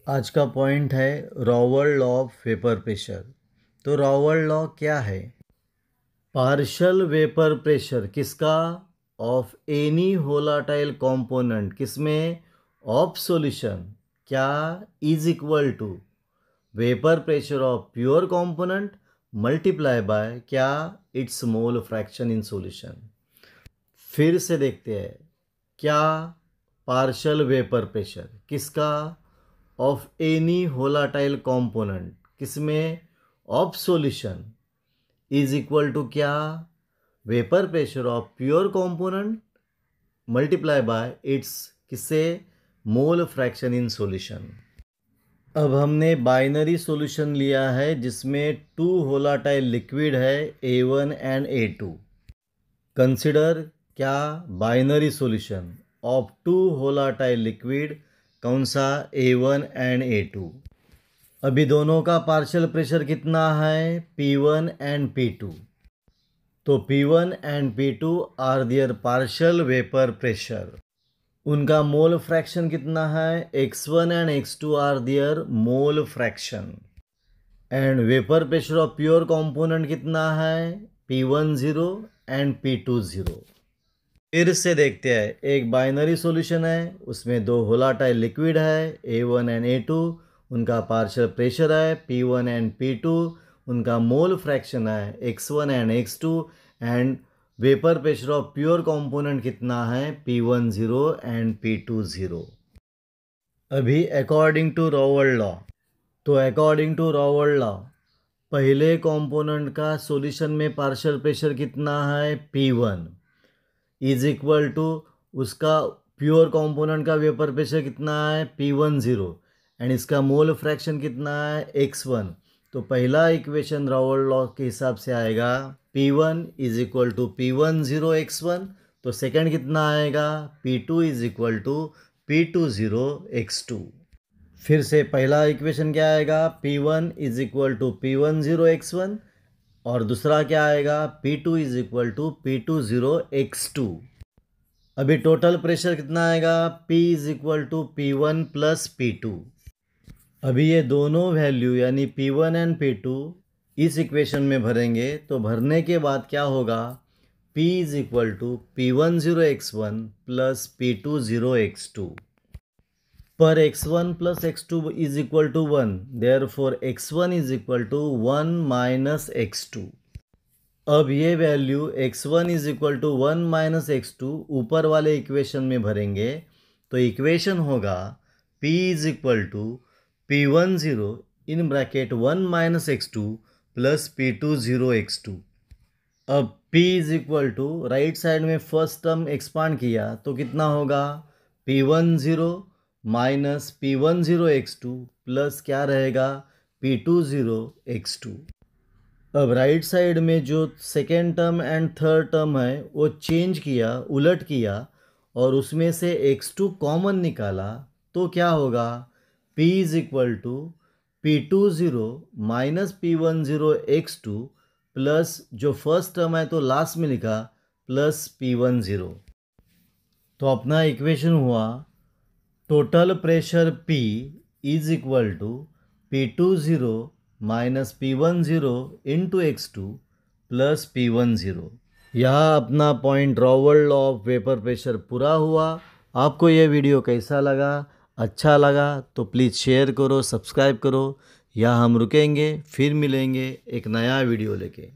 आज का पॉइंट है Raoult law of vapour pressure. तो रॉवर्ड लॉ क्या है? पार्शियल वेपर प्रेशर किसका? ऑफ एनी वोलेटाइल कंपोनेंट, किसमें? ऑफ सॉल्यूशन, क्या? Is equal to vapour pressure of pure component multiply by क्या? Its mole fraction in solution. फिर से देखते हैं, क्या पार्शियल वेपर प्रेशर किसका? ऑफ एनी वोलेटाइल कंपोनेंट, किसमें? Of solution, is equal to क्या? Vapour pressure of pure component multiply by it's किससे? मोल फ्रैक्शन इन सॉल्यूशन। अब हमने बाइनरी सॉल्यूशन लिया है जिसमें टू वोलेटाइल लिक्विड है A1 एंड A2। कंसिडर क्या? Binary solution of two volatile liquid, कौन सा? A1 and A2। अभी दोनों का पार्शियल प्रेशर कितना है? P1 and P2। तो P1 and P2 are their partial vapour pressure. उनका मोल फ्रैक्शन कितना है? X1 and X2 are their mole fraction. And vapour pressure of pure component कितना है? P1 0 and P2 0। फिर से देखते हैं, एक बाइनरी सॉल्यूशन है, उसमें दो वोलेटाइल लिक्विड है A1 एंड A2। उनका पार्शियल प्रेशर है P1 एंड P2। उनका मोल फ्रैक्शन है X1 and X2। And vapour pressure of pure component कितना है? P1 0 and P2 0। अभी अकॉर्डिंग टू रॉवर्ड लॉ, तो अकॉर्डिंग टू रॉवर्ड लॉ पहले कंपोनेंट का सॉल्यूशन में पार्शियल प्रेशर कितना है? P1 इज इक्वल टू उसका प्योर कंपोनेंट का वेपर प्रेशर कितना है? P1 0। एंड इसका मोल फ्रैक्शन कितना है? X1। तो पहला इक्वेशन रॉवर्ड लॉ के हिसाब से आएगा P1 is equal to P1 0 X1। तो सेकंड कितना आएगा? P2 is equal to P2 0 X2। फिर से पहला इक्वेशन क्या आएगा? P1 is equal to P1 0 X1। और दूसरा क्या आएगा? P2 is equal to P2 0 X2। अभी टोटल प्रेशर कितना आएगा? P is equal to P1 plus P2। अभी ये दोनों वैल्यू यानी P1 एंड P2 इस इक्वेशन में भरेंगे, तो भरने के बाद क्या होगा? P is equal to P1 0 X1 plus P2 0 X2। पर X1 plus X2 is equal to 1, therefore X1 is equal to 1 minus X2। अब ये value X1 is equal to 1 minus X2 ऊपर वाले इक्वेशन में भरेंगे, तो इक्वेशन होगा P is equal to P1 0 in bracket 1 minus X2 plus P2 0 X2। अब P is equal to right side में फर्स्ट टर्म एक्सपांड किया तो कितना होगा? P1 0 minus P1 0 X2 plus क्या रहेगा? P2 0 X2। अब राइट साइड में जो second term and third term है वो चेंज किया, उलट किया, और उसमें से X2 कॉमन निकाला, तो क्या होगा? P is equal to P2 0 minus P1 0 X2 plus जो फर्स्ट टर्म है तो लास्ट में लिखा प्लस P1 0। तो अपना इक्वेशन हुआ total pressure P is equal to P2 0 minus P1 0 into X2 plus P1 0। यह अपना point Raoult law of vapour pressure पूरा हुआ। आपको यह वीडियो कैसा लगा? अच्छा लगा तो प्लीज़ शेयर करो, सब्सक्राइब करो। यहाँ हम रुकेंगे, फिर मिलेंगे एक नया वीडियो लेके।